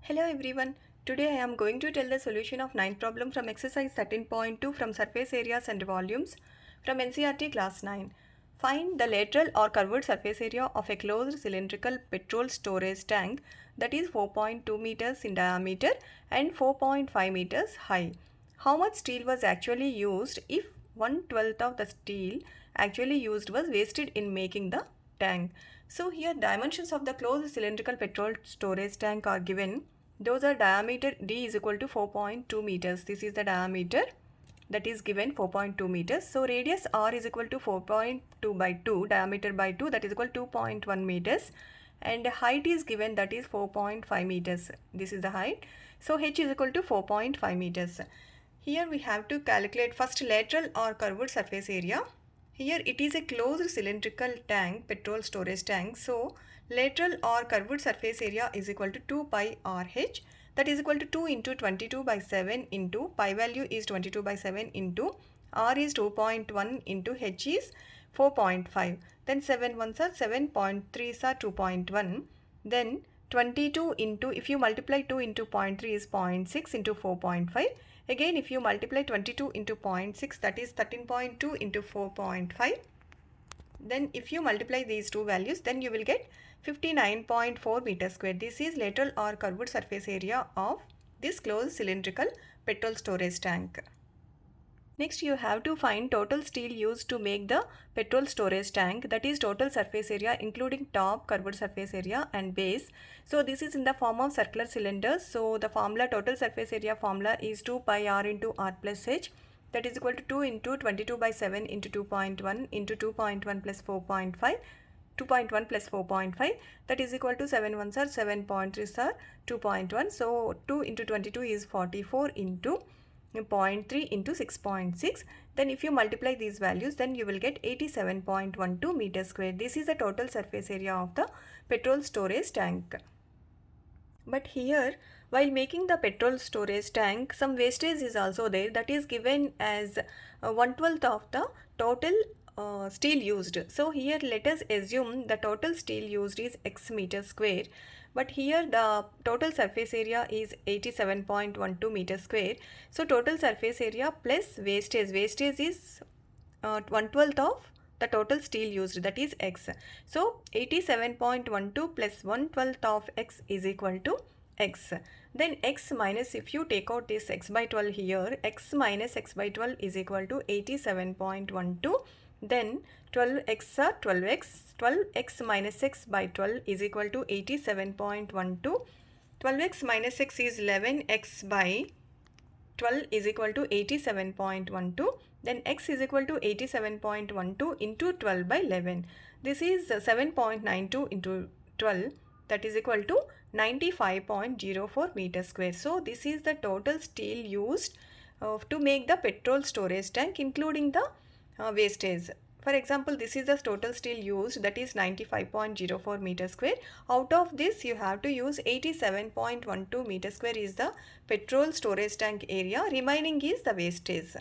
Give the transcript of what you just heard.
Hello everyone. Today I am going to tell the solution of 9th problem from exercise 13.2 from surface areas and volumes from NCERT class 9. Find the lateral or curved surface area of a closed cylindrical petrol storage tank that is 4.2 meters in diameter and 4.5 meters high. How much steel was actually used if 1/12 of the steel actually used was wasted in making the tank? So here dimensions of the closed cylindrical petrol storage tank are given. Those are diameter D is equal to 4.2 meters. This is the diameter that is given 4.2 meters. So radius R is equal to 4.2 by 2, diameter by 2, that is equal to 2.1 meters. And height is given, that is 4.5 meters. This is the height. So H is equal to 4.5 meters. Here we have to calculate first lateral or curved surface area. Here it is a closed cylindrical tank, petrol storage tank. So lateral or curved surface area is equal to 2 pi RH, that is equal to 2 into 22 by 7 into pi value is 22 by 7 into R is 2.1 into H is 4.5. Then 7 ones are 7.3s are 2.1. Then 22 into, if you multiply 2 into 0.3 is 0.6 into 4.5. Again, if you multiply 22 into 0.6, that is 13.2 into 4.5. Then if you multiply these two values, then you will get 59.4 meters square. This is lateral or curved surface area of this closed cylindrical petrol storage tank. Next, you have to find total steel used to make the petrol storage tank, that is total surface area including top, curved surface area and base. So this is in the form of circular cylinders. So the formula, total surface area formula is 2 pi R into R plus H, that is equal to 2 into 22 by 7 into 2.1 into 2.1 plus 4.5. 2.1 plus 4.5, that is equal to 7 ones are 7.3 are 2.1. So 2 into 22 is 44 into 0.3 into 6.6. Then if you multiply these values, then you will get 87.12 meters square. This is the total surface area of the petrol storage tank. But here, while making the petrol storage tank, some wastage is also there, that is given as 1/12 of the total steel used. So here let us assume the total steel used is x meters square, but here the total surface area is 87.12 meters square. So total surface area plus wastage is 1/12 of the total steel used, that is x. So 87.12 plus 1/12 of x is equal to x. Then x minus, if you take out this x by 12 here, x minus x by 12 is equal to 87.12. Then 12x are 12x. 12x minus x by 12 is equal to 87.12. 12x minus x is 11x by 12 is equal to 87.12. Then x is equal to 87.12 into 12 by 11. This is 7.92 into 12, that is equal to 95.04 meters square. So this is the total steel used to make the petrol storage tank including the wastage. For example, this is the total steel used, that is 95.04 meters square. Out of this, you have to use 87.12 meters square is the petrol storage tank area. Remaining is the wastage.